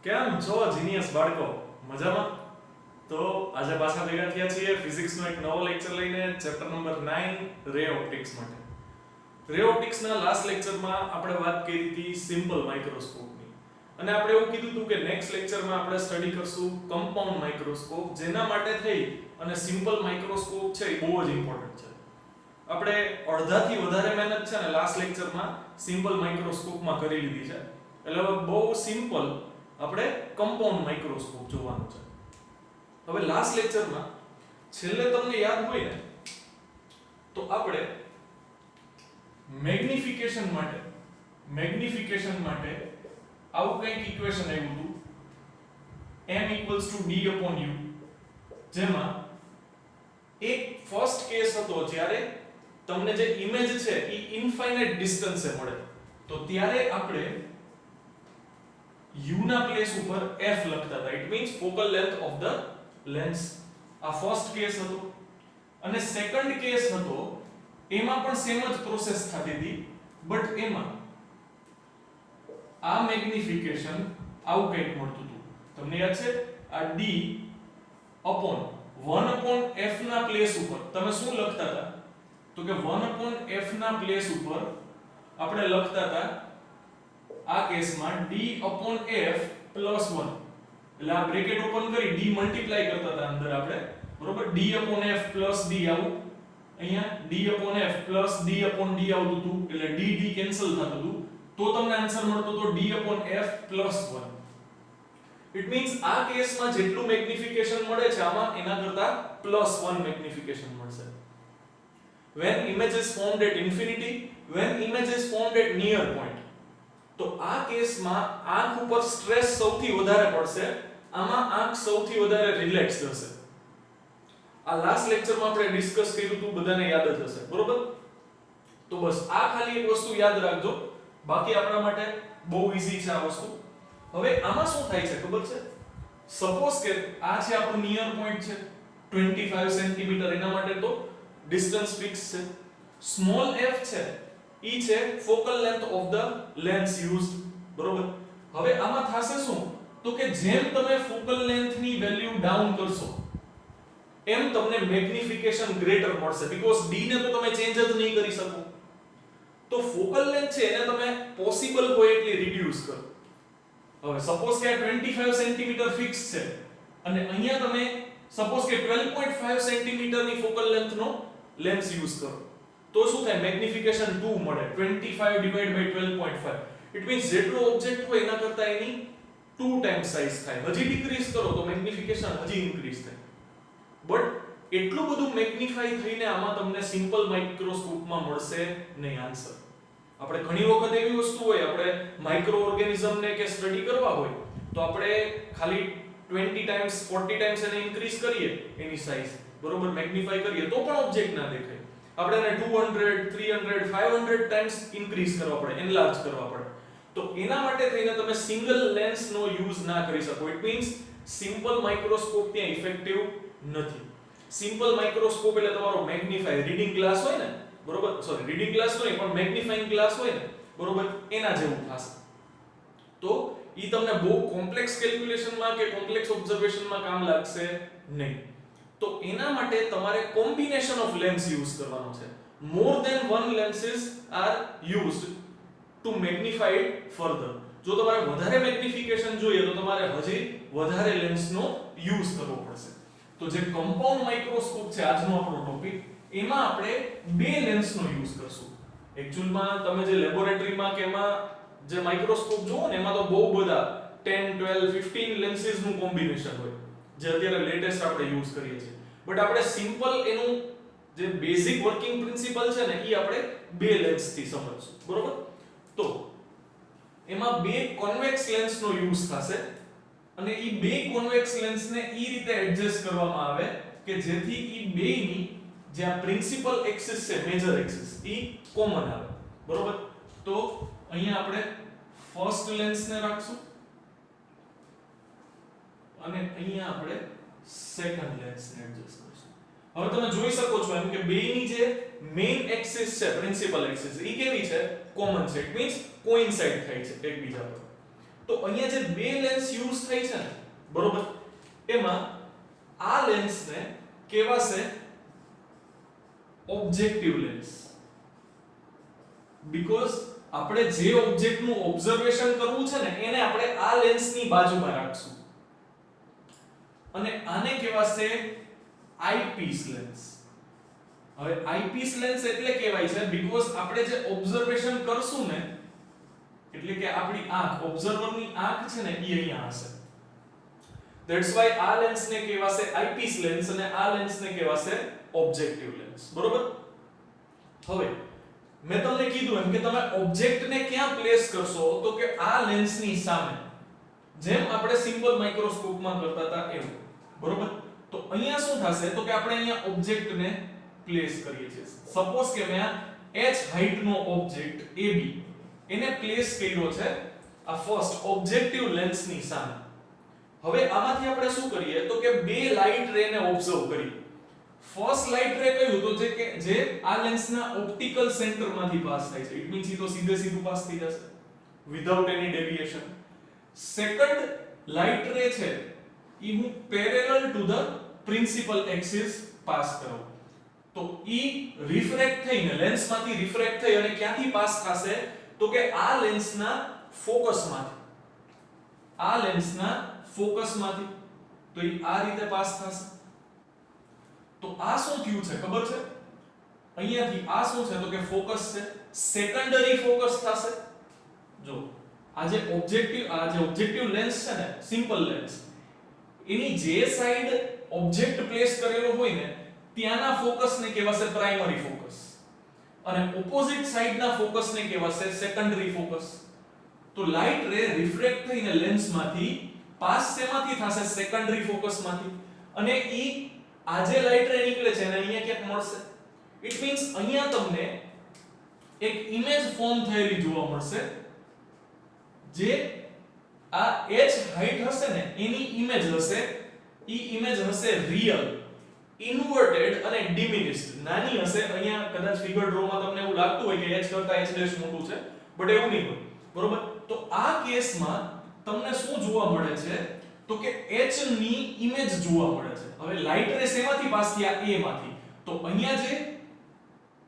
કેમ છો જીનિયસ બાળકો? મજામાં? તો આજે પાછા ભેગા થયા છીએ ફિઝિક્સનો એક નવો લેક્ચર લઈને, ચેપ્ટર નંબર 9 રે ઓપ્ટિક્સ માટે. રે ઓપ્ટિક્સના લાસ્ટ લેક્ચરમાં આપણે વાત કરી હતી સિમ્પલ માઇક્રોસ્કોપની, અને આપણે એવું કીધું હતું કે નેક્સ્ટ લેક્ચરમાં આપણે સ્ટડી કરશું કમ્પાઉન્ડ માઇક્રોસ્કોપ, જેના માટે થઈ અને સિમ્પલ માઇક્રોસ્કોપ છે એ બહુ જ ઇમ્પોર્ટન્ટ છે. આપણે અડધાથી વધારે મહેનત છે ને લાસ્ટ લેક્ચરમાં સિમ્પલ માઇક્રોસ્કોપમાં કરી લીધી છે, એટલે બહુ સિમ્પલ આપણે કમ્પાઉન્ડ માઇક્રોસ્કોપ જોવાનું છે. હવે લાસ્ટ લેક્ચરમાં છેલ્લે તમને યાદ હોય ને તો આપણે મેગ્નિફિકેશન માટે આવું કંઈક ઇક્વેશન આવ્યું હતું, m = d/u, જેમાં એક ફર્સ્ટ કેસ હતો જ્યારે તમને જે ઇમેજ છે એ ઇન્ફાઇનાઇટ ડિસ્ટન્સે મળે, તો ત્યારે આપણે u ના પ્લેસ ઉપર f લખતા હતા. It means focal length of the lens. આ ફર્સ્ટ કેસ હતો. અને સેકન્ડ કેસ હતો, એમાં પણ સેમ જ પ્રોસેસ થતી હતી, બટ એમાં આ મેગ્નિફિકેશન આવું કંઈક મળતું હતું. તમને યાદ છે? આ d upon 1/f ના પ્લેસ ઉપર તમે શું લખતા હતા? તો કે 1/f ના પ્લેસ ઉપર આપણે લખતા હતા આ કેસમાં d/f + 1. એટલે આ બ્રેકેટ ઓપન કરી d મલ્ટીપ્લાય કરતા હતા અંદર આપણે, બરોબર? d/f + d આવું, અહીંયા d/f + d/d આવતું હતું, એટલે d કેન્સલ થતું હતું, તો તમને આન્સર મળતો હતો d/f + 1. ઇટ મીન્સ આ કેસમાં જેટલું મેગ્નિફિકેશન મળે છે આમાં એના કરતા +1 મેગ્નિફિકેશન મળશે. when image is formed at infinity, when image is formed at near point, તો આ કેસમાં આંખ ઉપર સ્ટ્રેસ સૌથી વધારે પડશે, આમાં આંખ સૌથી વધારે રિલેક્સ હશે. આ લાસ્ટ લેક્ચરમાં આપણે ડિસ્કસ કર્યું હતું, બધાને યાદ જ હશે, બરોબર? તો બસ આ ખાલી એક વસ્તુ યાદ રાખજો, બાકી આપણા માટે બહુ ઈઝી છે આ વસ્તુ. હવે આમાં શું થાય છે ખબર છે? સપોઝ કે આ છે આપણું નિયર પોઈન્ટ છે 25 સેન્ટીમીટર, એના માટે તો ડિસ્ટન્સ ફિક્સ છે. સ્મોલ f છે ઈ છે focal length of the lens used, બરોબર? હવે આમાં થશે શું? તો કે જેમ તમે ફોકલ લેન્થ ની વેલ્યુ ડાઉન કરશો એમ તમને મેગ્નિફિકેશન ગ્રેટર મળશે, બીકોઝ d ને તો તમે ચેન્જ જ નહીં કરી શકો. તો ફોકલ લેન્થ છે એને તમે પોસિબલ હોય એટલી રિડ્યુસ કરો. હવે સપોઝ કે 25 સેન્ટીમીટર ફિક્સ છે અને અહીંયા તમે સપોઝ કે 12.5 સેન્ટીમીટર ની ફોકલ લેન્થ નો લેન્સ યુઝ કરો, તો શું થાય? મેગ્નિફિકેશન 2 મળે. 25 / 12.5. ઇટ મીન્સ જેટલો ઓબ્જેક્ટ હોય એના કરતા એની 2 ટાઈમ્સ સાઈઝ થાય. હજી ડિક્રીઝ કરો તો મેગ્નિફિકેશન હજી ઇન્ક્રીઝ થાય. બટ એટલું બધું મેગ્નિફાઈ થઈને આમાં તમને સિમ્પલ માઇક્રોસ્કોપમાં મળશે નહીં આન્સર. આપણે ઘણી વખત એવી વસ્તુ હોય, આપણે માઇક્રો ઓર્ગેનિઝમને કે સ્ટડી કરવા હોય તો આપણે ખાલી 20 ટાઈમ્સ 40 ટાઈમ્સ એને ઇન્ક્રીઝ કરીએ એની સાઈઝ, બરોબર? મેગ્નિફાઈ કરીએ તો પણ ઓબ્જેક્ટ ના દેખાય. આપણે એને 200 300 500 ટાઈમ્સ ઇન્ક્રીઝ કરવા પડે, એનલાર્જ કરવા પડે. તો એના માટે થઈને તમે સિંગલ લેન્સનો યુઝ ના કરી શકો. ઇટ મીન્સ સિમ્પલ માઇક્રોસ્કોપ ત્યાં ઇફેક્ટિવ નથી. સિમ્પલ માઇક્રોસ્કોપ એટલે તમારો મેગ્નિફાઈ રીડિંગ ગ્લાસ હોય ને, બરોબર? સોરી, રીડિંગ ગ્લાસ નહીં પણ મેગ્નિફાઇંગ ગ્લાસ હોય ને, બરોબર? એના જેવું થશે. તો ઈ તમને બહુ કોમ્પ્લેક્સ કેલ્ક્યુલેશનમાં કે કોમ્પ્લેક્સ ઓબ્ઝર્વેશનમાં કામ લાગશે નહીં. તો એના માટે તમારે કોમ્બિનેશન ઓફ લેન્સ યુઝ કરવાનો છે. More than one lenses are used to magnify it further. જો તમારે વધારે મેગ્નિફિકેશન જોઈએ તો તમારે હજી વધારે લેન્સનો યુઝ કરવો પડશે. તો જે કમ્પાઉન્ડ માઇક્રોસ્કોપ છે આજનો આપણો ટોપિક, એમાં આપણે બે લેન્સનો યુઝ કરશું. એક્ચ્યુઅલમાં તમે જે લેબોરેટરીમાં કે એમાં જે માઇક્રોસ્કોપ જુઓ ને એમાં તો બહુ બધા 10 12 15 લેન્સીસનું કોમ્બિનેશન હોય, જે અત્યારે લેટેસ્ટ આપણે યુઝ કરીએ છીએ. બટ આપણે સિમ્પલ એનું જે બેઝિક વર્કિંગ પ્રિન્સિપલ છે ને એ આપણે બે લેન્સથી સમજશું, બરોબર? તો એમાં બે કોન્વેક્સ લેન્સનો યુઝ થશે અને એ બે કોન્વેક્સ લેન્સને એ રીતે એડજસ્ટ કરવામાં આવે કે જેથી એ બેની જે આ પ્રિન્સિપલ એક્સિસ છે, મેજર એક્સિસ, એ કોમન આવે, બરોબર? તો અહીંયા આપણે ફર્સ્ટ લેન્સને રાખશું અને અહીંયા આપણે સેકન્ડ લેન્સને એડજસ્ટ કરશું. હવે તમે જોઈ શકો છો એમ કે બેની જે મેઇન એક્સિસ છે, પ્રિન્સિપલ એક્સિસ, એ કેવી છે? કોમન છે. ઇટ મીન્સ કોઇન્સાઇડ થાય છે એકબીજા પર. તો અહીંયા જે બે લેન્સ યુઝ થઈ છે ને બરોબર એમાં આ લેન્સને કહેવાશે ઓબ્જેક્ટિવ લેન્સ બીકોઝ આપણે જે ઓબ્જેક્ટનું ઓબ્ઝર્વેશન કરવું છે ને એને આપણે આ લેન્સની બાજુમાં રાખશું અને આને કહેવાશે આઈપીસ લેન્સ હવે આઈપીસ લેન્સ એટલે કહેવાય છે બીકોઝ આપણે જે ઓબ્ઝર્વેશન કરશું ને એટલે કે આપણી આંખ ઓબ્ઝર્વરની આંખ છે ને એ અહીંયા હશે ધેટ્સ વાય આ લેન્સને કહેવાશે આઈપીસ લેન્સ અને આ લેન્સને કહેવાશે ઓબ્જેક્ટિવ લેન્સ બરોબર હવે મેં તમને કીધું એમ કે તમે ઓબ્જેક્ટને ક્યાં પ્લેસ કરશો તો કે આ લેન્સની સામે જેમ આપણે સિમ્પલ માઇક્રોસ્કોપમાં કરતા હતા એવું બરોબર તો અહીંયા શું થશે તો કે આપણે અહીંયા ઓબ્જેક્ટને પ્લેસ કરીએ છીએ સપોઝ કે મેં h હાઈટ નો ઓબ્જેક્ટ AB એને પ્લેસ કર્યો છે આ ફર્સ્ટ ઓબ્જેક્ટિવ લેન્સની સામે હવે આમાંથી આપણે શું કરીએ તો કે બે લાઇટ રે ને ઓબ્ઝર્વ કરીએ ફર્સ્ટ લાઇટ રે કયું તો જે આ લેન્સના ઓપ્ટિકલ સેન્ટરમાંથી પાસ થાય છે ઇટ મીન્સ ઈ તો સીધું પાસ થઈ જશે વિધાઉટ એની ડેવિએશન સેકન્ડ લાઇટ રે છે ઈ હું parallel to the principal axis pass કરું તો ઈ રિફ્રેક્ટ થઈને લેન્સમાંથી રિફ્રેક્ટ થઈ અને ક્યાંથી પાસ થશે તો કે આ લેન્સના ફોકસમાંથી તો ઈ આ રીતે પાસ થશે તો આ શું થયું છે ખબર છે અહીંયાથી આ શું છે તો કે ફોકસ છે સેકન્ડરી ફોકસ થશે જો આ જે ઓબ્જેક્ટિવ લેન્સ છે ને સિમ્પલ લેન્સ એની જે સાઈડ ઓબ્જેક્ટ પ્લેસ કરેલો હોય ને ત્યાંના ફોકસને કહેવાશે પ્રાઇમરી ફોકસ અને ઓપોઝિટ સાઈડના ફોકસને કહેવાશે સેકન્ડરી ફોકસ તો લાઇટ રે રિફ્રેક્ટ થઈને લેન્સમાંથી પાસ શેમાંથી થશે સેકન્ડરી ફોકસમાંથી અને ઈ આ જે લાઇટ રે નીકળે છે એને અહીંયા ક્યાંક મળશે ઇટ મીન્સ અહીંયા તમને એક ઇમેજ ફોર્મ થયેલી જોવા મળશે જે આ h હાઈટ હશે ને એની ઇમેજ હશે ઈ ઇમેજ હશે રિયલ ઇન્વર્ટેડ અને ડિમિનિશ્ડ નાની હશે અહીંયા કદાચ ફિગર ડ્રોમાં તમને એવું લાગતું હોય કે h કરતા h ડેશ મોટું છે બટ એવું નહીં હોય બરોબર તો આ કેસમાં તમને શું જોવા મળે છે તો કે h ની ઇમેજ જોવા મળે છે હવે લાઇટ રે શેમાંથી પાસ થયા a માંથી તો અહીંયા જે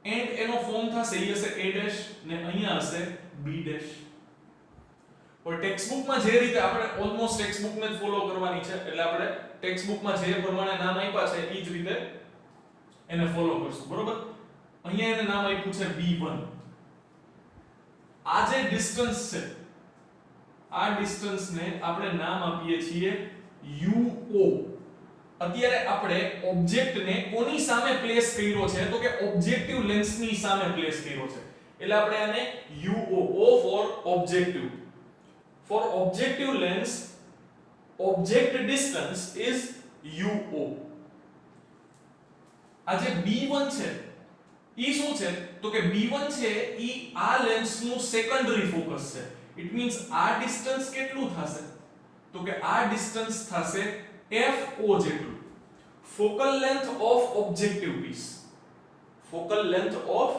એન્ડ એનો ફોર્મ થશે એ હશે a ડેશ ને અહીંયા હશે b ડેશ और टेक्स्ट बुक માં જે રીતે આપણે ઓલમોસ્ટ ટેક્સ્ટ બુક ને જ ફોલો કરવાની છે એટલે આપણે ટેક્સ્ટ બુક માં જે પ્રમાણે નામ આપ્યા છે એ જ રીતે એને ફોલો કરશું બરોબર અહીંયા એને નામ આપ્યું છે B1 આ જે ડિસ્ટન્સ છે આ ડિસ્ટન્સ ને આપણે નામ આપીએ છીએ UO અત્યારે આપણે ઓબ્જેક્ટ ને કોની સામે પ્લેસ કર્યો છે તો કે ઓબ્જેક્ટિવ લેન્સ ની સામે પ્લેસ કર્યો છે એટલે આપણે આને UO O for objective For objective lens, object distance is UO. આ જે B1 છે ઈ શું છે તો કે B1 છે ઈ આ લેન્સ નું સેકન્ડરી ફોકસ છે. ઇટ મીન્સ આ ડિસ્ટન્સ કેટલું થશે તો કે આ ડિસ્ટન્સ થશે FO જેટલું. Focal length of objective piece. Focal length of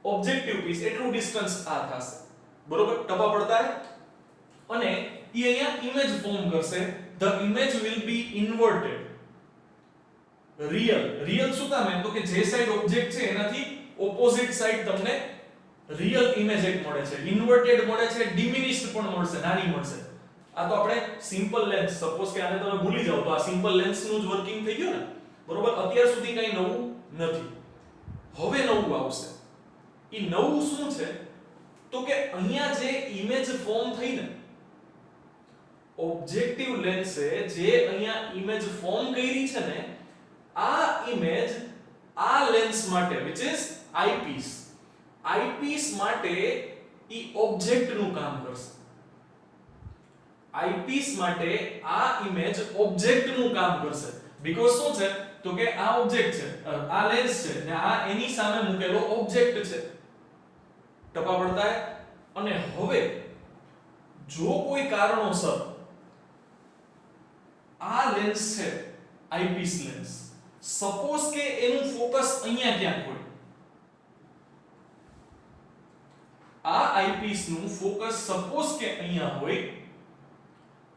objective piece એટલું ડિસ્ટન્સ આ થશે. બરોબર ટપા પડતા હે અને ઈ અહીંયા ઇમેજ ફોર્મ કરશે the image will be inverted real શું કામ એમ તો કે જે સાઈડ ઓબ્જેક્ટ છે એનાથી ઓપોઝિટ સાઈડ તમને રિયલ ઇમેજ એક મળે છે ઇન્વર્ટેડ મળે છે ડિમિનિશ્ડ પણ મળશે નાની મળશે આ તો આપણે સિમ્પલ લેન્સ સપોઝ કે આને તમે ભૂલી જાવ તો આ સિમ્પલ લેન્સ નું જ વર્કિંગ થઈ ગયું ને બરોબર અત્યાર સુધી કંઈ નવું નથી હવે નવું આવશે ઈ નવું શું છે તો કે અહીંયા જે ઇમેજ ફોર્મ થઈ ને ઓબ્જેક્ટિવ લેન્સે જે અહીંયા ઇમેજ ફોર્મ કરી છે ને આ ઇમેજ આ લેન્સ માટે which is આઈપીસ માટે ઈ ઓબ્જેક્ટ નું કામ કરશે આઈપીસ માટે આ ઇમેજ ઓબ્જેક્ટ નું કામ કરશે બીકોઝ શું છે તો કે આ ઓબ્જેક્ટ છે આ લેન્સ છે ને આ એની સામે મૂકેલો ઓબ્જેક્ટ છે ટપા પડતા હે અને હવે જો કોઈ કારણોસર આ લેન્સ છે આઈપીસ લેન્સ સપોઝ કે એનું ફોકસ અહીંયા ક્યાંક હોય આ આઈપીસ નું ફોકસ સપોઝ કે અહીંયા હોય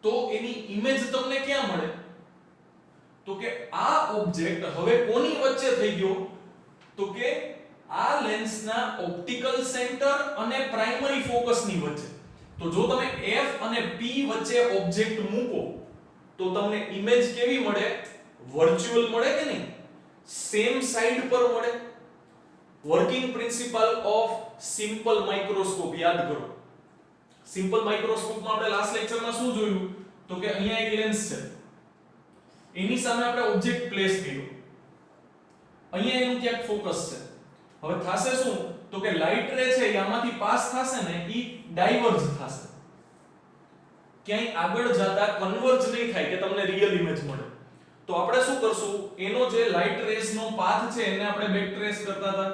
તો એની ઇમેજ તમને ક્યાં મળે? તો કે આ ઓબ્જેક્ટ હવે કોની વચ્ચે થઈ ગયો? તો કે આ લેન્સના ઓપ્ટિકલ સેન્ટર અને પ્રાઇમરી ફોકસની વચ્ચે. તો જો તમે F અને P વચ્ચે ઓબ્જેક્ટ મૂકો તો તમને ઇમેજ કેવી મળે? વર્ચ્યુઅલ મળે કે નહીં? સેમ સાઈડ પર મળે. Working principal of simple microscope યાદ કરો. સિમ્પલ માઇક્રોસ્કોપમાં આપણે લાસ્ટ લેક્ચરમાં શું જોયું? તો કે અહીંયા એક લેન્સ છે, એની સામે આપણે ઓબ્જેક્ટ પ્લેસ કર્યો, અહીંયા એનું ક્યાંક ફોકસ છે. હવે થાશે શું? તો કે લાઇટ રે છે એ આમાંથી પાસ થશે ને, ઈ ડાયવર્જ થશે, ક્યાંય આગળ જતા કન્વર્જ નહીં થાય કે તમને રિયલ ઇમેજ મળે. તો આપણે શું કરશું? એનો જે લાઇટ રેસ નો પાથ છે એને આપણે બેક ટ્રેસ કરતા હતા.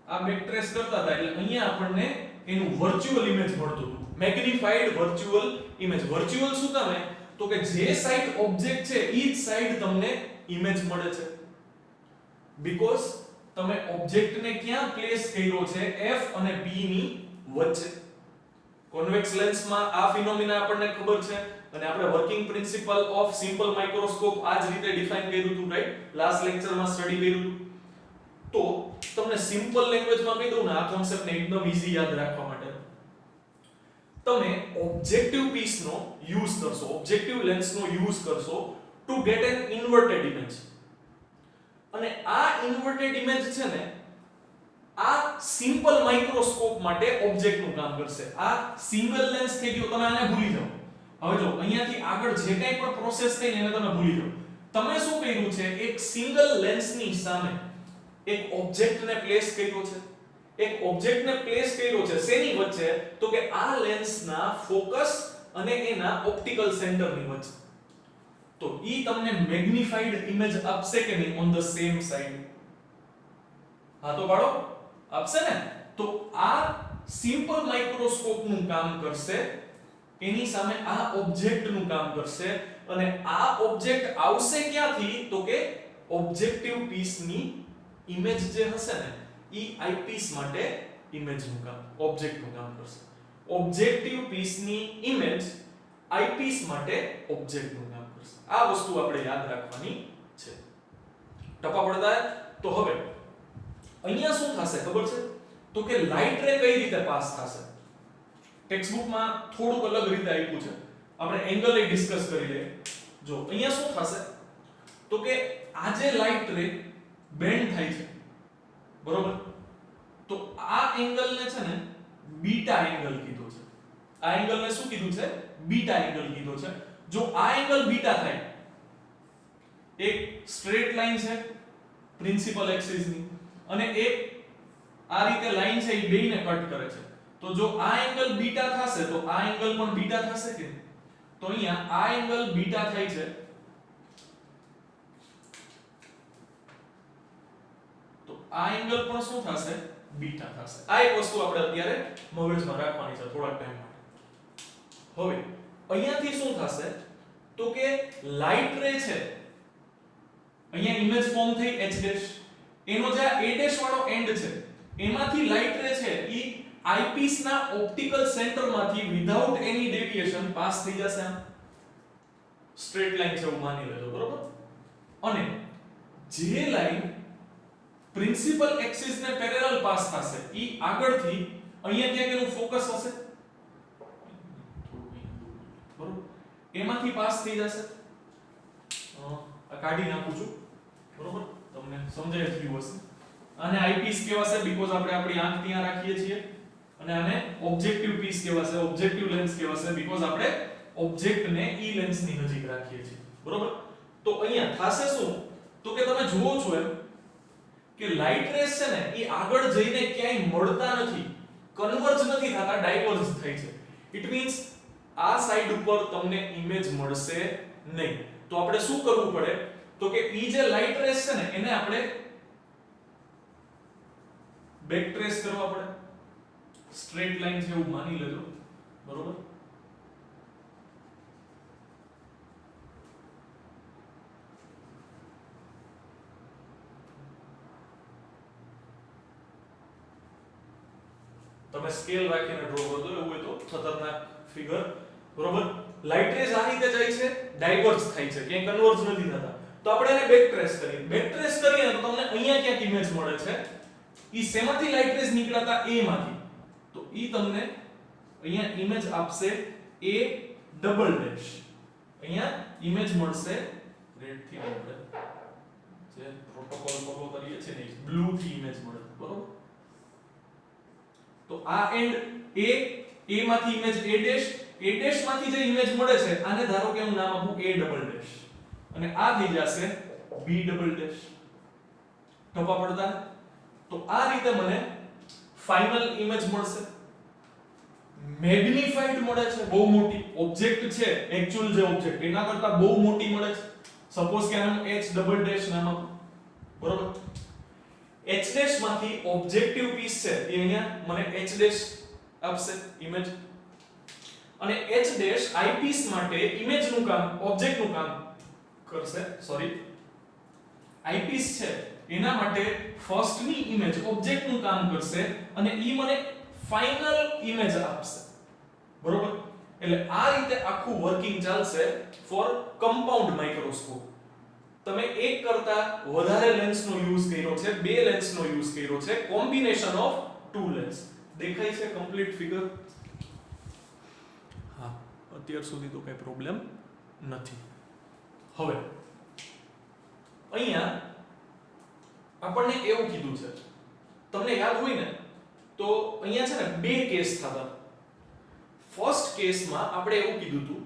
આ બેક ટ્રેસ કરતા હતા એટલે અહીંયા આપણને એનું વર્ચ્યુઅલ ઇમેજ મળતું હતું, મેગ્નિફાઈડ વર્ચ્યુઅલ ઇમેજ. વર્ચ્યુઅલ શું કામ? તો કે જે સાઈડ ઓબ્જેક્ટ છે ઈ જ સાઈડ તમને ઇમેજ મળે છે, બીકોઝ તમે ઓબ્જેક્ટને ક્યાં પ્લેસ કર્યો છે? F અને P ની વચ્ચે. કોન્વેક્સ લેન્સમાં આ ફિનોમિના આપણને ખબર છે અને આપણે working principal of simple microscope આ જ રીતે ડિફાઇન કર્યું હતું, રાઈટ? લાસ્ટ લેક્ચરમાં સ્ટડી કર્યું હતું. તો તમને સિમ્પલ લેંગ્વેજમાં કહી દઉં ને આ કોન્સેપ્ટને એકદમ ઈઝી યાદ રાખવા માટે, તમે ઓબ્જેક્ટિવ પીસનો યુઝ કરશો, ઓબ્જેક્ટિવ લેન્સનો યુઝ કરશો to get an inverted image. અને આ ઇન્વર્ટેડ ઇમેજ છે ને, આ સિમ્પલ માઇક્રોસ્કોપ માટે ઓબ્જેક્ટનું કામ કરશે. આ સિંગલ લેન્સ થઈ ગયો, તમે આને ભૂલી જાઓ. હવે જો અહીંયાથી આગળ જે કંઈ પણ પ્રોસેસ થઈ ને એને તમે ભૂલી જાઓ. તમે શું કર્યું છે? એક સિંગલ લેન્સની સામે એક ઓબ્જેક્ટને પ્લેસ કર્યો છે. એક ઓબ્જેક્ટને પ્લેસ કર્યો છે શેની વચ્ચે? તો કે આ લેન્સના ફોકસ અને એના ઓપ્ટિકલ સેન્ટરની વચ્ચે. તો ઈ તમને મેગ્નિફાઈડ ઇમેજ આપશે કે નહીં? On the same side. હા તો પાડો, આપશે ને? તો આ સિમ્પલ માઇક્રોસ્કોપનું કામ કરશે, એની સામે આ ઓબ્જેક્ટનું કામ કરશે. અને આ ઓબ્જેક્ટ આવશે ક્યાંથી? તો કે ઓબ્જેક્ટિવ પીસની ઇમેજ જે હશે ને, ઈ આઈપીસ માટે ઇમેજનું કામ, ઓબ્જેક્ટનું કામ કરશે. ઓબ્જેક્ટિવ પીસની ઇમેજ આઈપીસ માટે ઓબ્જેક્ટનું કામ કરશે. આ વસ્તુ આપણે યાદ રાખવાની છે. ટપા પડતા? તો હવે અહીંયા શું થશે ખબર છે? તો કે લાઇટ રે કઈ રીતે પાસ થશે? ટેક્સ્ટબુકમાં થોડુંક અલગ રીતે આપ્યું છે, આપણે એંગલ એ ડિસ્કસ કરી લઈએ. જો અહીંયા શું થશે? તો કે આ જે લાઇટ રે બેન્ડ થાય છે, બરોબર? તો આ એંગલને છે ને બીટા એંગલ કીધો છે. આ એંગલને શું કીધું છે? બીટા એંગલ કીધો છે. જો આ એંગલ બીટા થાય, એક સ્ટ્રેટ લાઈન છે પ્રિન્સિપલ એક્સિસ ની, અને એક આ રીતે લાઈન છે એ બેયને કટ કરે છે. તો જો આ એંગલ બીટા થશે તો આ એંગલ પણ બીટા થશે કે? તો અહીંયા આ એંગલ બીટા થાય છે, તો આ એંગલ પણ શું થશે? બીટા થશે. આ એક વસ્તુ આપણે અત્યારે મગજમાં રાખવાની છે થોડાક ટાઈમ માટે. હવે અહીંયાથી શું થશે? તો કે લાઇટ રે છે, અહીંયા ઇમેજ ફોર્મ થઈ H', એનો જે A' વાળો એન્ડ છે એમાંથી લાઇટ રે છે ઈ આઈપીસ ના ઓપ્ટિકલ સેન્ટરમાંથી વિધાઉટ એની ડેવિએશન પાસ થઈ જશે. આમ સ્ટ્રેટ લાઈન છે એવું માની લેજો, બરોબર? અને જે લાઈન પ્રિન્સિપલ એક્સિસ ને પેરેલલ પાસ થશે ઈ આગળથી અહીંયા ક્યાંક એનું ફોકસ હશે, બરોબર? એમાંથી પાસ થઈ જશે. આ કાઢી નાખું છું, બરોબર? તમને સમજાય થયું હશે. આને આઈપીસ કહેવાશે બીકોઝ આપણે આપણી આંખ ત્યાં રાખીએ છીએ, અને આને ઓબ્જેક્ટિવ પીસ કહેવાશે, ઓબ્જેક્ટિવ લેન્સ કહેવાશે બીકોઝ આપણે ઓબ્જેક્ટને ઈ લેન્સની નજીક રાખીએ છીએ, બરોબર? તો અહીંયા થાશે શું? તો કે તમે જુઓ છો એમ કે લાઇટ રેસ છે ને એ આગળ જઈને ક્યાંય મળતા નથી, કન્વર્જ નથી થતા, ડાયવર્જ થાય છે. ઇટ મીન્સ આ સાઈડ ઉપર તમને ઇમેજ મળશે નહીં. તો આપણે શું કરવું પડે? તો કે ઈ જે લાઇટ રેસ છે ને એને આપણે બેક ટ્રેસ કરવા પડે. સ્ટ્રેટ લાઈન છે એવું માની લેજો, બરોબર? તમે સ્કેલ રાખીને ડ્રો કરજો, એવું હોય તો ખતરનાક ફિગર, બરોબર? લાઇટ રેઝ આ રીતે જાય છે, ડાયવર્જ થાય છે, ક્યાંય કન્વર્જ નથી થતા. તો આપણે એને બેક ટ્રેસ કરીએ. બેક ટ્રેસ કરીએ તો તમને અહીંયા ક્યાંક ઇમેજ મળે છે. ઈ શેમાંથી લાઇટ રેઝ નીકળ્યા હતા? A માંથી. તો ઈ તમને અહીંયા ઇમેજ આપશે A ડબલ ડેશ. અહીંયા ઇમેજ મળશે રેડ થી આપણે જે પ્રોટોકોલ ફોલો કરીએ છીએ ને બ્લુ થી ઇમેજ મળે, બરોબર? તો આ એન્ડ A માંથી image A dash, A dash માંથી જે ઇમેજ મળે છે આને ધારો કે હું નામ આપું A ડબલ ડેશ અને આ થઈ જશે B ડબલ ડેશ. ટપા પડતા. તો આ રીતે મને ફાઇનલ ઇમેજ મળશે. મેગ્નિફાઈડ મળે છે, બહુ મોટી ઓબ્જેક્ટ છે, એક્ચ્યુઅલ જે ઓબ્જેક્ટ એના કરતા બહુ મોટી મળે છે. સપોઝ કે આનું H ડબલ ડેશ નામ આપું, બરોબર? H ડેશ માંથી ઓબ્જેક્ટિવ પીસ છે એ અહીંયા મને H ડેશ આપશે ઇમેજ, અને H ડેશ આઈપીસ માટે ઇમેજ નું કામ, ઓબ્જેક્ટ નું કામ કરશે. સોરી, આઈપીસ છે એના માટે ફર્સ્ટ ની ઇમેજ ઓબ્જેક્ટ નું કામ કરશે અને ઈ મને ફાઇનલ ઇમેજ આપશે, બરોબર? એટલે આ રીતે આખું વર્કિંગ ચાલશે ફોર કમ્પાઉન્ડ માઇક્રોસ્કોપ. તમે એક કરતા વધારે લેન્સનો યુઝ કર્યો છે, બે લેન્સનો યુઝ કર્યો છે, કોમ્બિનેશન ઓફ ટુ લેન્સ. દેખાય છે કમ્પ્લીટ ફિગર? હા, અત્યાર સુધી તો કઈ પ્રોબ્લેમ નથી. હવે અહીંયા આપણને એવું કીધું છે, તમને યાદ હોય ને તો અહીંયા છે ને બે કેસ થતા. ફર્સ્ટ કેસમાં આપણે એવું કીધું હતું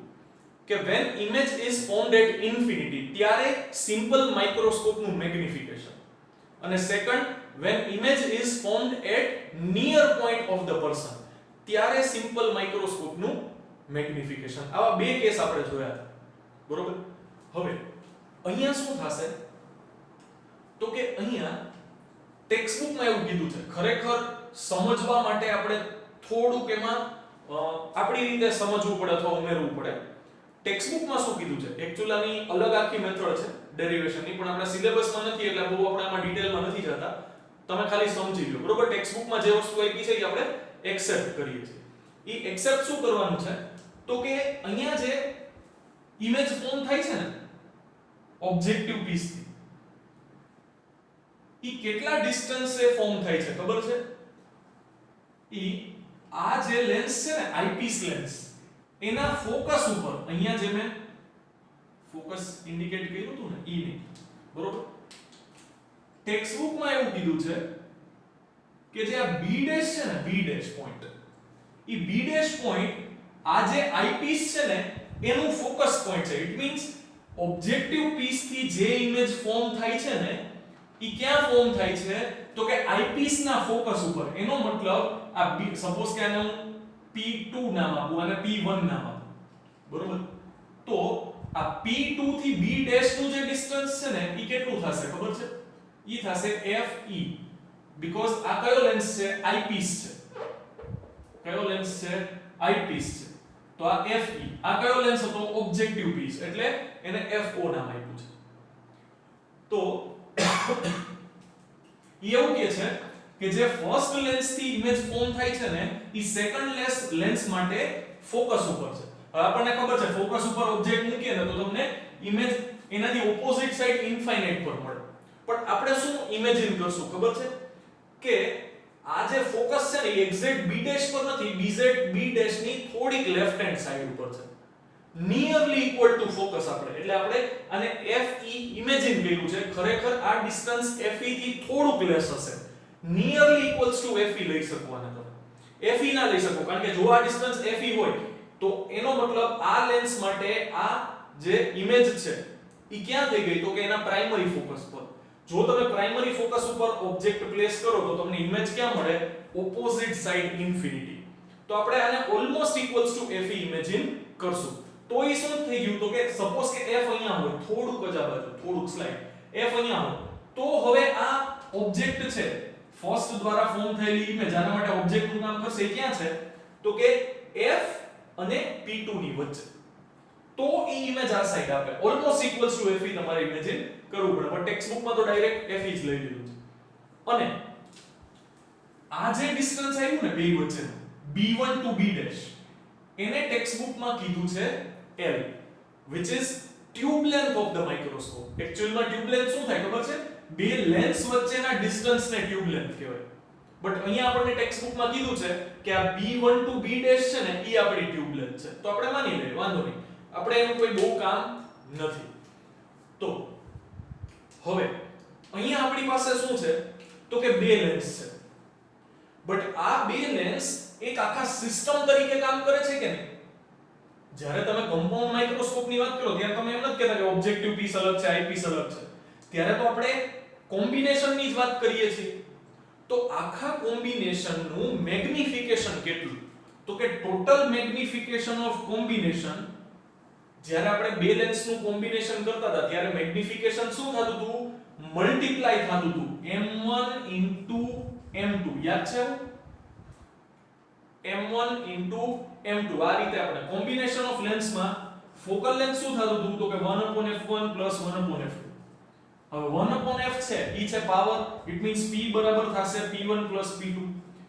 કે when image is formed at infinity ત્યારે સિમ્પલ માઇક્રોસ્કોપ નું મેગ્નિફિકેશન, અને second when image is formed at near point of the person ત્યારે સિમ્પલ માઇક્રોસ્કોપ નું મેગ્નિફિકેશન. આવા બે કેસ આપણે જોયા હતા, બરોબર? હવે અહીંયા શું થશે તો કે અહીંયા ટેક્સ્ટ બુકમાં એવું કીધું છે, ખરેખર સમજવા માટે આપણે થોડુંક એમાં આપણી રીતે સમજવું પડે અથવા ઉમેરવું પડે. ટેક્સ્ટ બુકમાં શું કીધું છે, એક્ચ્યુઅલી આની અલગ આખી મેથડ છે ડેરિવેશનની, પણ આપણા સિલેબસમાં નથી એટલે બહુ આપણે આમાં ડિટેલમાં નથી જતા. તમે ખાલી સમજી લો, બરોબર? ટેક્સ્ટ બુકમાં જે વસ્તુ આપી છે એ આપણે એક્સેપ્ટ કરીએ છીએ. એ એક્સેપ્ટ શું કરવાનું છે તો કે અહીંયા જે ઇમેજ ફોર્મ થાય છે ને ઓબ્જેક્ટિવ પીસ થી, ઈ કેટલા ડિસ્ટન્સે ફોર્મ થાય છે ખબર છે? ઈ આ જે લેન્સ છે ને આઈપીસ લેન્સ એના ફોકસ ઉપર, અહીંયા જે મેં ફોકસ ઇન્ડિકેટ કર્યું હતું ને ઈ ને, બરોબર? ટેક્સ્ટ બુકમાં એવું કીધું છે કે જે આ બી ડેશ છે ને, બી ડેશ પોઈન્ટ, ઈ બી ડેશ પોઈન્ટ આ જે આઈપીસ છે ને એનું ફોકસ પોઈન્ટ છે. ઇટ મીન્સ ઓબ્જેક્ટિવ પીસ થી જે ઇમેજ ફોર્મ થાય છે ને ઈ ક્યાં ફોર્મ થાય છે તો કે આઈપીસ ના ફોકસ ઉપર. એનો મતલબ આ સપોઝ કે આને હું P2 નામ આપું અને P1 નામ આપું, બરોબર? તો આ P2 થી B ડેશ નું જે ડિસ્ટન્સ છે ને ઈ કેટલું થશે ખબર છે? ઈ થશે FE, બીકોઝ આ કયો લેન્સ છે? આઈપીસ છે. કયો લેન્સ છે? આઈપીસ છે. તો આ FE, આ કયો લેન્સ હતો? ઓબ્જેક્ટિવ પીસ, એટલે એને FO નામ આપ્યું છે. તો એવું કહે છે કે જે ફર્સ્ટ લેન્સ થી ઇમેજ ફોર્મ થાય છે ને ઈ સેકન્ડ લેન્સ માટે ફોકસ ઉપર છે. હવે આપણને ખબર છે ફોકસ ઉપર ઓબ્જેક્ટ મૂકીએ ને તો તમને ઇમેજ એનાથી ઓપોઝિટ સાઈડ ઇન્ફાઇનાઇટ પર મળે. પણ આપણે શું ઇમેજિન કરશું ખબર છે કે આ જે ફોકસ છે ને એક્ઝેક્ટ બી ડેશ પર નથી, બી ડેશ ની થોડીક લેફ્ટ હેન્ડ સાઈડ ઉપર છે. નિયરલી ઇક્વલ ટુ ફોકસ આપણે, એટલે આપણે આને FE ઇમેજિન કર્યું છે. ખરેખર આ ડિસ્ટન્સ FE થી થોડુંક લેસ હશે. નિયરલી ઇક્વલ્સ ટુ FE લઈ શકવાના તમે. FE ના લઈ શકો કારણ કે જો આ ડિસ્ટન્સ FE હોય તો એનો મતલબ આ લેન્સ માટે આ જે ઇમેજ છે ઈ ક્યાં થઈ ગઈ તો કે એના પ્રાઇમરી ફોકસ પર. જો તમે પ્રાઇમરી ફોકસ ઉપર ઓબ્જેક્ટ પ્લેસ કરો તો તમને ઇમેજ ક્યાં મળે? Opposite side infinity. તો આપણે આને almost equals to FE imagine કરશું. તો એ શું થઈ ગયું તો કે સપોઝ કે F અહીંયા હોય, થોડુંક જ આ બાજુ, થોડુંક સ્લાઇડ F અહીંયા હોય, તો હવે આ ઓબ્જેક્ટ છે ફર્સ્ટ દ્વારા ફોર્મ થયેલી ઇમેજ આના માટે ઓબ્જેક્ટ નું નામ કરશે ક્યાં છે તો કે F અને P2 ની વચ્ચે. તો એ ઇમેજ આ સાઈડ આપે ઓલમોસ્ટ ઇક્વલ્સ ટુ FE તમારે ઇમેજિન કરવું પડે. પણ ટેક્સ્ટ બુકમાં તો ડાયરેક્ટ FE જ લઈ લીધું છે. અને આ જે ડિસ્ટન્સ આવ્યું ને બે વચ્ચેનું B1 to B' એને ટેક્સ્ટ બુકમાં કીધું છે L which is tube length of the microscope. Actually માં tube length શું થાય ખબર છે? બે લેન્સ વચ્ચેના ડિસ્ટન્સ ને ટ્યુબ લેન્થ કહેવાય. બટ અહીંયા આપણને ટેક્સ્ટ બુક માં કીધું છે કે આ B1 to B' છે ને ઈ આપણી ટ્યુબ લેન્થ છે. તો આપણે માની લઈએ, વાંધો નહીં. આપણે એનું કોઈ બહુ કામ નથી. તો હવે અહીંયા આપણી પાસે શું છે? તો કે બે લેન્સ છે. બટ આ બે લેન્સ એક આખા સિસ્ટમ તરીકે કામ કરે છે કે નહીં? જ્યારે તમે કમ્પાઉન્ડ માઇક્રોસ્કોપ ની વાત કરો ત્યારે તમે એમ નથી કહેતા કે ઓબ્જેક્ટિવ પીસ અલગ છે, આઈપીસ અલગ છે. ત્યારે તો આપણે કોમ્બિનેશન ની જ વાત કરીએ છીએ. તો આખા કોમ્બિનેશન નું મેગ્નિફિકેશન કેટલું? તો કે ટોટલ મેગ્નિફિકેશન ઓફ કોમ્બિનેશન, જ્યારે આપણે બે લેન્સ નું કોમ્બિનેશન કરતા હતા ત્યારે મેગ્નિફિકેશન શું થતું હતું? મલ્ટીપ્લાય થતું હતું. m1 m2. યાદ છે? m1 m2 આ રીતે આપણે કોમ્બિનેશન ઓફ લેન્સ માં ફોકલ લેન્થ શું થતું હતું? તો કે 1/f1 1/f2. હવે 1/f છે ઈ છે પાવર, ઇટ મીન્સ p બરાબર થશે p1 p2.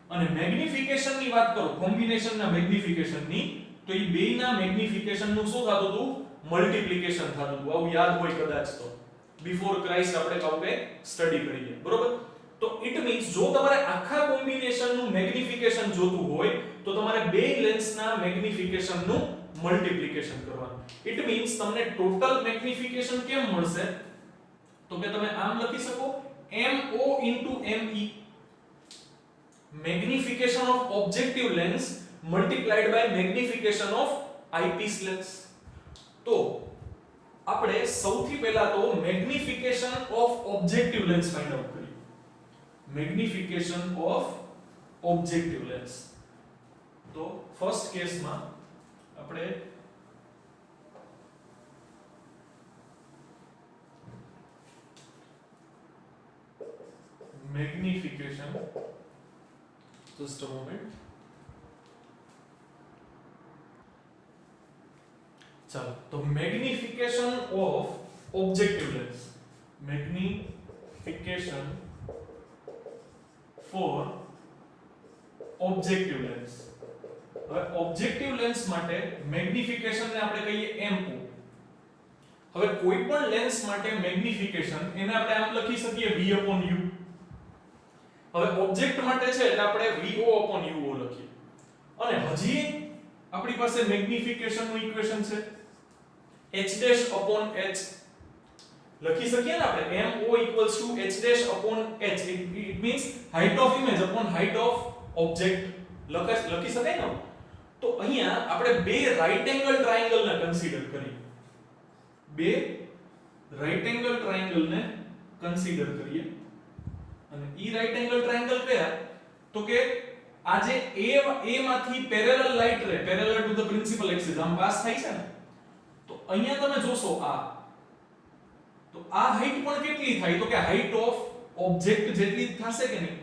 અને મેગ્નિફિકેશન ની વાત કરો, કોમ્બિનેશન ના મેગ્નિફિકેશન ની, તો ઈ બેયના મેગ્નિફિકેશન નું શું થતું હતું? મલ્ટીપ્લિકેશન થતું હતું. આવું યાદ હોય કદાચ તો બિફોર ક્રાઇસ્ટ આપણે કાઉપે સ્ટડી કરીએ, બરોબર? તો ઇટ મીન્સ જો તમારે આખા કોમ્બિનેશન નું મેગ્નિફિકેશન જોતું હોય તો તમારે બે લેન્સના મેગ્નિફિકેશન નું મલ્ટીપ્લિકેશન કરવાનું. ઇટ મીન્સ તમને ટોટલ મેગ્નિફિકેશન કેમ મળશે? તો કે તમે આમ લખી શકો MO ME, magnification of objective lens multiplied by magnification of eyepiece lens. તો આપણે સૌથી પહેલા તો magnification of objective lens find out કરીએ. magnification of objective lens. તો ફર્સ્ટ કેસમાં આપણે magnification, just a moment. चलो, तो magnification of objective lens, magnification for objective lens. હવે objective lens માટે magnification ને આપણે કહીએ MO. હવે કોઈ પણ લેન્સ માટે magnification એને આપણે આમ લખી શકીએ V/U. હવે ઓબ્જેક્ટ માટે છે એટલે આપણે VO/UO લખીએ. અને હજી આપણી પાસે મેગ્નિફિકેશન નું ઇક્વેશન છે H'/H. લખી શકીએ ને આપણે MO = H'/H. It means height of image upon height of object. લખી શકાય ને? તો અહીંયા આપણે બે રાઈટ એંગલ ટ્રાયેંગલ ને કન્સિડર કરીએ. બે રાઈટ એંગલ ટ્રાયેંગલ ને કન્સિડર કરીએ. અને ઈ રાઈટ એંગલ ટ્રાયેંગલ કયા? તો કે આ જે A માંથી પેરેલલ લાઈટ રે, parallel to the principal axis આમ પાસ થાય છે ને, તો અહીંયા તમે જોશો તો આ હાઈટ પણ કેટલી થાય? તો કે હાઈટ ઓફ ઓબ્જેક્ટ જેટલી જ થશે કે નહીં?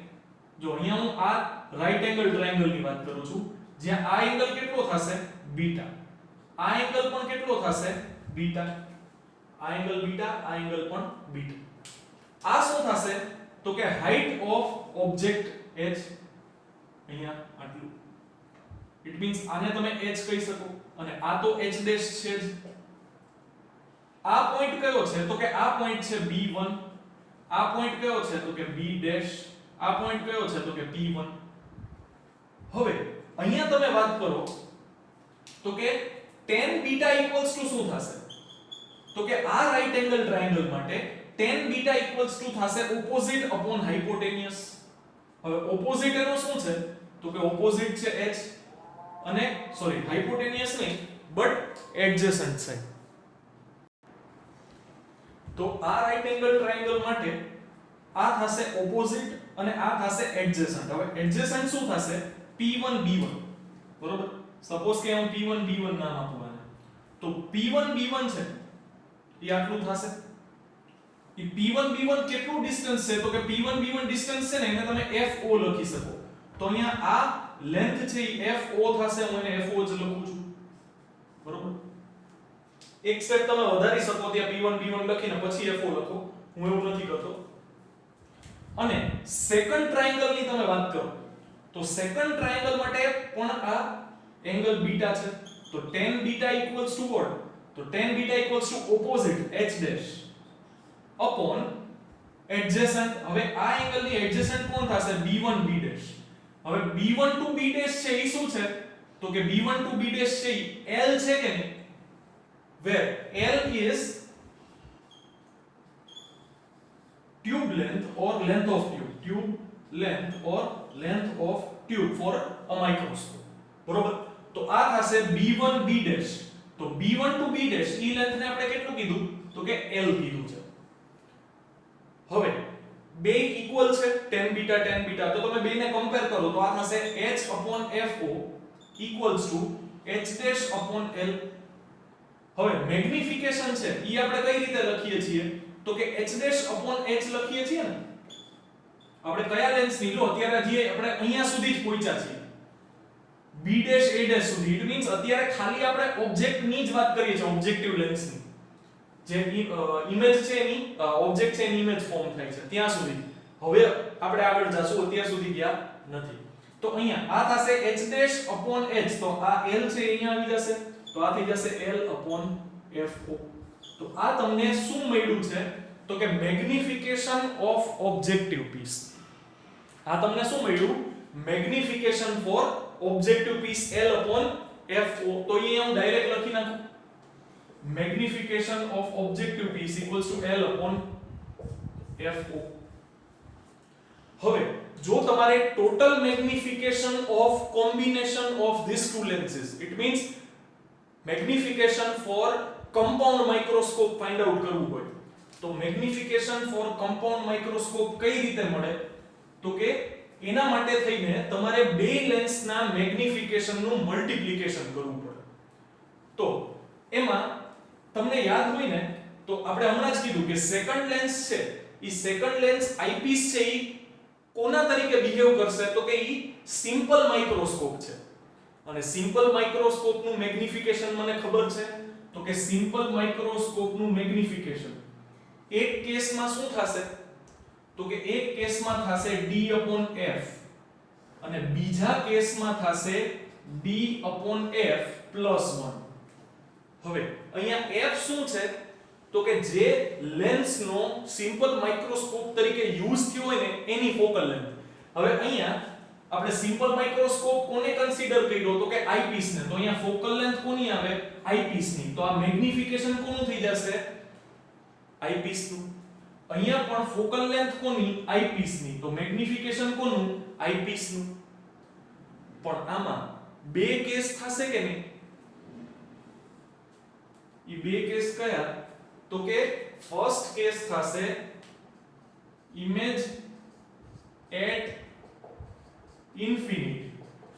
જો અહીંયા હું આ રાઈટ એંગલ ટ્રાયેંગલ ની વાત કરું છું, જ્યાં આ એંગલ કેટલો થશે? બીટા. આ એંગલ પણ કેટલો થશે? બીટા. આ એંગલ બીટા, આ એંગલ પણ બીટા. આ શું થશે? તો કે હાઈટ ઓફ ઓબ્જેક્ટ h, અહીંયા આટલું. ઇટ મીન્સ આને તમે h કહી શકો અને આ તો h ડેશ છે જ. આ પોઈન્ટ કયો છે? તો કે આ પોઈન્ટ છે B1. આ પોઈન્ટ કયો છે? તો કે B ડેશ. આ પોઈન્ટ કયો છે? તો કે P1. હવે અહીંયા તમે વાત કરો તો કે tan બીટા ઇક્વલ્સ ટુ શું થશે? તો કે આ રાઈટ એંગલ ટ્રાયેંગલ માટે tan બીટા ઇક્વલ્સ ટુ થશે ઓપોઝિટ અપોન હાઇપોટેનિયસ. હવે ઓપોઝિટ એનો શું છે? તો કે ઓપોઝિટ છે h અને સોરી હાઇપોટેનિયસ નહીં બટ એડજેસન્ટ સાઈડ. તો આ રાઈટ એંગલ ટ્રાયેંગલ માટે આ થશે ઓપોઝિટ અને આ થશે એડજેસન્ટ. હવે એડજેસન્ટ શું થશે? P1 B1. બરોબર? સપોઝ કે હું P1 B1 નામ આપું આને. તો P1 B1 છે એ આટલું થશે. ઈ P1 B1 કેટલું ડિસ્ટન્સ છે? તો કે P1 B1 ડિસ્ટન્સ છે ને એને તમે FO લખી શકો. તો અહીંયા આ લેન્થ છે ઈ FO થશે. હું એને FO જ લખું છું. બરોબર? એક સ્ટેપ તમે વધારી શકો ત્યાં P1 B1 લખીને પછી FO લખો. હું એવું નથી કરતો. અને સેકન્ડ ટ્રાયેંગલ ની તમે વાત કરો તો સેકન્ડ ટ્રાયેંગલ માટે પણ આ એંગલ બીટા છે. તો તો tan beta equals to what? તો tan beta equals to opposite h dash upon adjacent. હવે આ એંગલની એડજેસન્ટ કોણ થશે? b1 b dash. હવે b1 ટુ b ડેશ છે એ શું છે? તો કે b1 ટુ b ડેશ છે એ l છે કે નહીં? where l is tube length or length of tube length or length of tube for a microscope. બરોબર? તો આ થશે b1 b ડેશ. તો b1 ટુ b ડેશ ઈ લેન્થ ને આપણે કેટલું કીધું? તો કે l કીધું છે. હવે બે ઇક્વલ છે tan બીટા. તો તમે બેને કમ્પેર કરો તો આ થશે h fo equals to h dash upon l. હવે મેગ્નિફિકેશન છે ઈ આપણે કઈ રીતે લખીએ છીએ? તો કે h dash upon h લખીએ છીએ ને. આપણે કયા લેન્સ ની? જો અત્યારે જે આપણે અહીંયા સુધી જ પહોંચ્યા છીએ b dash a dash સુધી. ઇટ મીન્સ અત્યારે ખાલી આપણે ઓબ્જેક્ટ ની જ વાત કરીએ છીએ, ઓબ્જેક્ટિવ લેન્સ ની. જે ઇમેજ છે એની ઓબ્જેક્ટ છે એની ઇમેજ ફોર્મ થાય છે ત્યાં સુધી. હવે આપણે આગળ જાશું, અત્યાર સુધી ગયા નથી. તો અહીંયા આ થશે h dash upon h. તો આ l છે અહીંયા આવી જશે. તો આ થઈ જશે l upon fo. તો આ તમને શું મળ્યું છે? તો કે મેગ્નિફિકેશન ઓફ ઓબ્જેક્ટિવ પીસ. આ તમને શું મળ્યું? Magnification for objective piece l upon fo. તો અહીંયા હું ડાયરેક્ટ લખી નાખું. magnification of objective piece equals to L upon FO. હવે જો તમારે total magnification of combination of these two lenses, it means magnification for compound microscope find out કરવું હોય તો magnification for compound microscope કઈ રીતે મળે? તો કે એના માટે થઈને તમારે બે લેન્સના magnification નું મલ્ટીપ્લિકેશન કરવું પડે. તો એમાં તમને યાદ હોય ને તો આપણે હમણાં જ કીધું કે સેકન્ડ લેન્સ છે ઈ સેકન્ડ લેન્સ આઈપીસ છે ઈ કોના તરીકે બિહેવ કરશે? તો કે ઈ સિમ્પલ માઇક્રોસ્કોપ છે. અને સિમ્પલ માઇક્રોસ્કોપ નું મેગ્નિફિકેશન મને ખબર છે. તો કે સિમ્પલ માઇક્રોસ્કોપ નું મેગ્નિફિકેશન એક કેસમાં શું થશે? તો કે એક કેસમાં થશે d/f અને બીજા કેસમાં થશે d/f+1. હવે અહીંયા f શું છે? તો કે જે લેન્સ નો સિમ્પલ માઇક્રોસ્કોપ તરીકે યુઝ થયો હોય ને એની ફોકલ લેન્થ. હવે અહીંયા આપણે સિમ્પલ માઇક્રોસ્કોપ કોને કન્સિડર કર્યો? તો કે આઈપીસ ને. તો અહીંયા ફોકલ લેન્થ કોની આવે? આઈપીસ ની. તો આ મેગ્નિફિકેશન કોનું થઈ જશે? આઈપીસ નું. અહીંયા પણ ફોકલ લેન્થ કોની? આઈપીસ ની. તો મેગ્નિફિકેશન કોનું? આઈપીસ નું. પણ આમાં બે કેસ થશે કે નહીં? ઈ બે કેસ કયા? તો કે ફર્સ્ટ કેસ થશે image at infinity.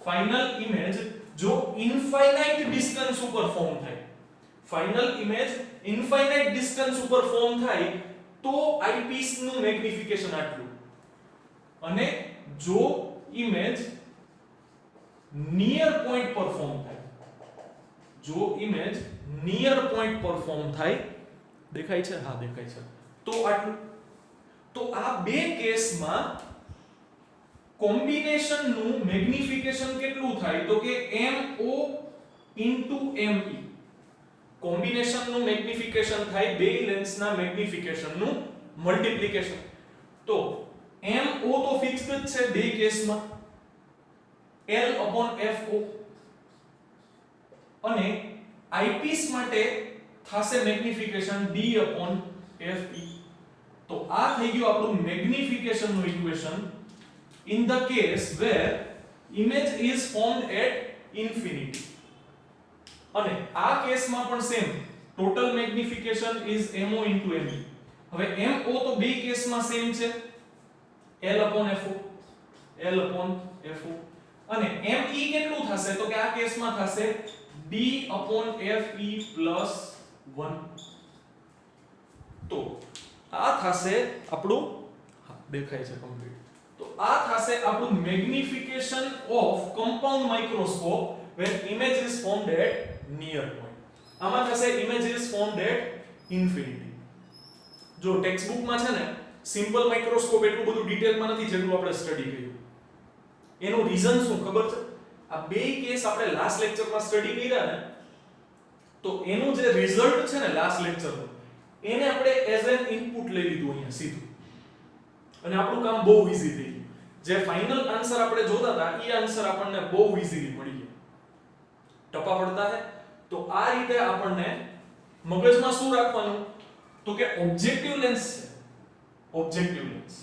Final image જો ઇનફાઇનાઇટ ડિસ્ટન્સ ઉપર ફોર્મ થાય, ફાઇનલ ઇમેજ ઇનફાઇનાઇટ ડિસ્ટન્સ ઉપર ફોર્મ થાય તો આઈપીસ નું મેગ્નિફિકેશન આટલું. અને જો ઇમેજ નિયર પોઈન્ટ પર ફોર્મ થાય, જો ઇમેજ નિયર પોઈન્ટ પર ફોર્મ થાય, દેખાય છે? હા દેખાય છે. તો આટલું. તો આ બે કેસમાં કોમ્બિનેશન નું મેગ્નિફિકેશન કેટલું થાય? તો કે MO * ME. કોમ્બિનેશન નું મેગ્નિફિકેશન થાય બે લેન્સના મેગ્નિફિકેશન નું મલ્ટીપ્લિકેશન. તો MO તો ફિક્સ્ડ જ છે બે કેસમાં, L/FO. અને આઈપીસ માટે થશે મેગ્નિફિકેશન D/FE. તો આ થઈ ગયું આપણું મેગ્નિફિકેશન નું equation in the case where image is formed at infinity. અને આ કેસમાં પણ same total magnification is MO * ME. હવે MO તો બે કેસમાં સેમ છે, L/FO, L/FO. અને ME કેટલું થશે? તો કે આ કેસમાં થશે D/FE+1. તો આ થશે આપણું, દેખાય છે કમ્પ્લીટ. તો આ થશે આપણું magnification of compound microscope when image is formed at near point. આમાં થશે image is formed at infinity. જો ટેક્સ્ટ બુકમાં છે ને સિમ્પલ માઇક્રોસ્કોપ એટલું બધું ડિટેલમાં નથી જેટલું આપણે સ્ટડી કર્યું. એનું રીઝન શું ખબર છે? આ બે કેસ આપણે લાસ્ટ લેક્ચરમાં સ્ટડી કર્યા ને તો એનું જે રિઝલ્ટ છે ને લાસ્ટ લેક્ચરનું એને આપણે એઝ એન ઇનપુટ લઈ લીધું અહીંયા સીધું, અને આપણું કામ બહુ ઈઝી થઈ ગયું. જે ફાઇનલ આન્સર આપણે જોતા હતા એ આન્સર આપણને બહુ ઈઝીલી મળી ગયો. ટપા પડતા હે? તો આ રીતે આપણને મગજમાં શું રાખવાનું, તો કે ઓબ્જેક્ટિવ લેન્સ છે, ઓબ્જેક્ટિવ લેન્સ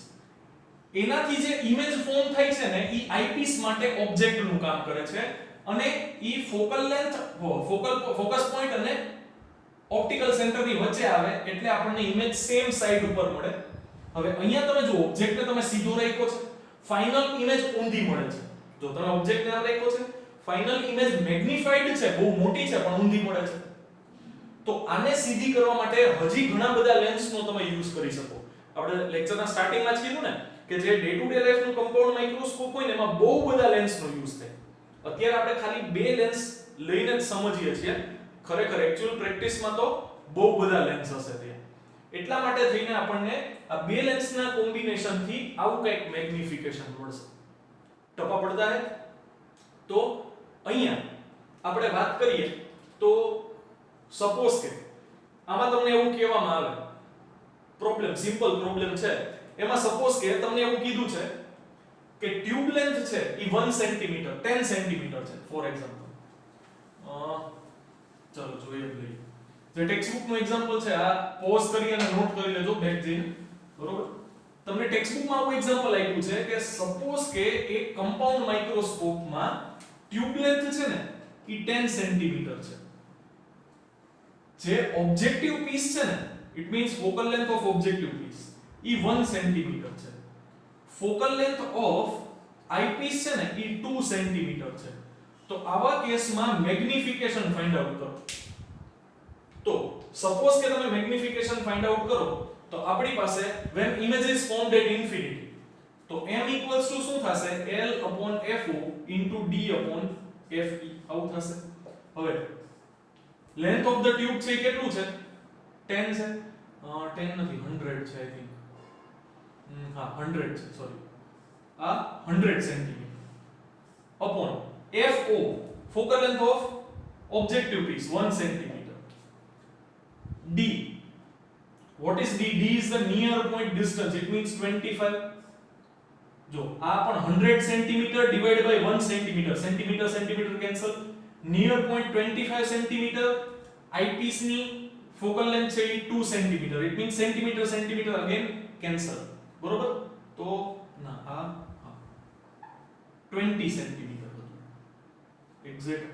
એનાથી જે ઇમેજ ફોર્મ થાય છે ને એ આઈપીસ માટે ઓબ્જેક્ટ નું કામ કરે છે, અને ઈ ફોકલ લેન્થ ફોકસ પોઈન્ટ અને ઓપ્ટિકલ સેન્ટર ની વચ્ચે આવે એટલે આપણને ઇમેજ સેમ સાઈડ ઉપર મળે. હવે અહીંયા તમે જો ઓબ્જેક્ટ ને તમે સીધો રાખ્યો છે, ફાઇનલ ઇમેજ ઊંધી મળે છે. જો તમે ઓબ્જેક્ટ ને આ રાખ્યો છે, ફાઇનલ ઇમેજ મેગ્નિફાઈડ છે, બહુ મોટી છે પણ ઊંધી મળે છે. તો આને સીધી કરવા માટે હજી ઘણા બધા લેન્સનો તમે યુઝ કરી શકો. આપણે લેક્ચરના સ્ટાર્ટિંગમાં જ કીધું ને કે જે ડે ટુ ડે લાઈફનું કમ્પાઉન્ડ માઇક્રોસ્કોપ હોય ને એમાં બહુ બધા લેન્સનો યુઝ થાય. અત્યારે આપણે ખાલી બે લેન્સ લઈને જ સમજીએ છીએ, ખરેખર એક્ચ્યુઅલ પ્રેક્ટિસમાં તો બહુ બધા લેન્સ હશે ત્યાં. એટલા માટે થઈને આપણને આ બે લેન્સના કોમ્બિનેશનથી આવું કંઈક મેગ્નિફિકેશન મળશે. ટપા પડતા હે? તો અહીંયા આપણે વાત કરીએ તો સપોઝ કે આમાં તમને એવું કહેવામાં આવે, પ્રોબ્લેમ સિમ્પલ પ્રોબ્લેમ છે, એમાં સપોઝ કે તમને એવું કીધું છે કે ટ્યુબ લેન્થ છે એ 1 સેન્ટીમીટર 10 સેન્ટીમીટર છે ફોર એક્ઝામ્પલ. ચાલો જોઈએ લઈએ. જે ટેક્સ્ટ નું એક્ઝામ્પલ છે આ પોઝ કરી અને નોટ કરી લેજો બેક જઈને, બરોબર? તમને ટેક્સ્ટ બુકમાં આવું એક્ઝામ્પલ આપ્યું છે કે સપોઝ કે એક કમ્પાઉન્ડ માઇક્રોસ્કોપમાં ટ્યુબ લેન્થ છે ને એ 10 સેન્ટીમીટર છે. જે ઓબ્જેક્ટિવ પીસ છે ને it means focal length of objective piece એ 1 સેન્ટીમીટર છે. ફોકલ લેન્થ ઓફ આઈપીસ છે ને એ 2 સેન્ટીમીટર છે. તો આવા કેસમાં મેગ્નિફિકેશન ફાઇન્ડ આઉટ કરો. તો સપોઝ કે તમે મેગ્નિફિકેશન ફાઇન્ડ આઉટ કરો તો આપણી પાસે when image is formed at infinity તો m equals to શું થશે l upon fo into d upon fe આવું થશે. હવે લેન્થ ઓફ ધ ટ્યુબ છે કેટલું છે? 10 છે. 10 નથી 100 છે આઈ થિંક. હા 100 છે સોરી. આ 100 centimetre upon fo focal length of objective piece 1 centimeter. d what is d? d is the near point distance, it means 25. જો આ પણ 100 centimetre divided by 1 centimetre, centimetre centimetre cancel, near point 25 centimetre, eyepiece ની focal length છે 2 centimetre, it means centimetre centimetre again cancel, બરોબર? તો ના આ 20 centimetre હતું એક્ઝેક્ટ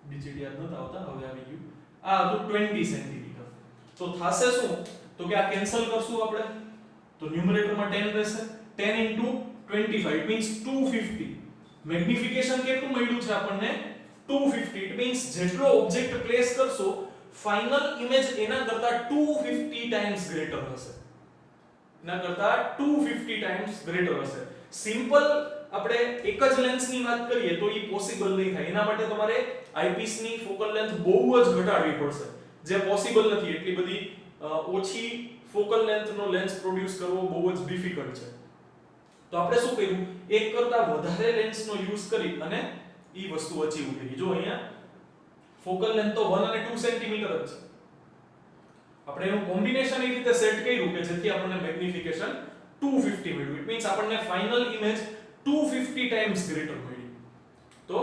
ડિજિટ યાદ નતા આવતા, હવે આવી ગયું. આ હતું 20 સેન્ટીમીટર. તો થાશે શું? તો કે આ કેન્સલ કરશું આપણે તો ન્યુમરેટરમાં 10 રહેશે. 10 into 25 it means 250. મેગ્નિફિકેશન કેટલું મળ્યું છે આપણને? 250. it means જેટલો ઓબ્જેક્ટ પ્લેસ કરશો ફાઇનલ ઇમેજ એના કરતા 250 ટાઈમ્સ ગ્રેટર હશે. એના કરતા 250 ટાઈમ્સ ગ્રેટર હશે. સિમ્પલ આપણે એક જ લેન્સની વાત કરીએ તો એ પોસિબલ નહીં થાય. એના માટે તમારે આઈપીસ ની ફોકલ લેન્થ બહુ જ ઘટાડવી પડશે, જે પોસિબલ નથી. એટલી બધી ઓછી ફોકલ લેન્થનો લેન્સ પ્રોડ્યુસ કરવો બહુ જ ડિફિકલ્ટ છે. તો આપણે શું કર્યું? એક કરતા વધારે લેન્સનો યુઝ કરી અને એ વસ્તુ અચીવ કરી. જો અહીંયા ફોકલ લેન્થ તો 1 અને 2 સેન્ટીમીટર જ છે. આપણે એનું કોમ્બિનેશન એ રીતે સેટ કર્યું કે જેથી આપણને મેગ્નિફિકેશન 250 મળ્યું. ઇટ મીન્સ આપણને ફાઇનલ ઇમેજ 250 ટાઈમ્સ ગ્રેટર મળી. તો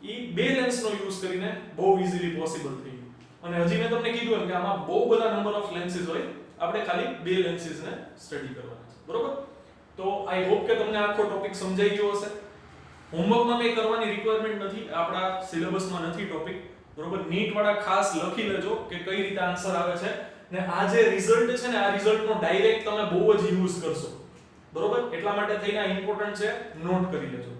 એ બે લેન્સનો યુઝ કરીને બહુ ઈઝીલી પોસિબલ થઈ ગયું. અને હજી મેં તમને કીધું એમ કે આમાં બહુ બધા નંબર ઓફ લેન્સીસ હોય, આપણે ખાલી બે લેન્સીસને સ્ટડી કરવાના છે, બરોબર? તો આઈ હોપ કે તમને આખો ટોપિક સમજાઈ ગયો હશે. હોમવર્કમાં કંઈ કરવાની રિક્વાયરમેન્ટ નથી, આપણા સિલેબસમાં નથી ટોપિક, બરોબર? નીટ વાળા ખાસ લખી લેજો કે કઈ રીતે આન્સર આવે છે, ને આ જે રિઝલ્ટ છે ને આ રિઝલ્ટનો ડાયરેક્ટ તમે બહુ જ યુઝ કરશો, બરોબર? એટલા માટે થઈને ઇમ્પોર્ટન્ટ છે, નોટ કરી લેજો.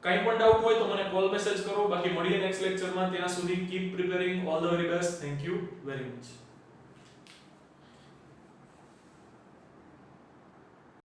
કાઈ પણ ડાઉટ હોય તો મને કોલ મેસેજ કરો. બાકી મળીએ નેક્સ્ટ લેક્ચરમાં. ત્યાં સુધી keep preparing. All the very best. Thank you very much.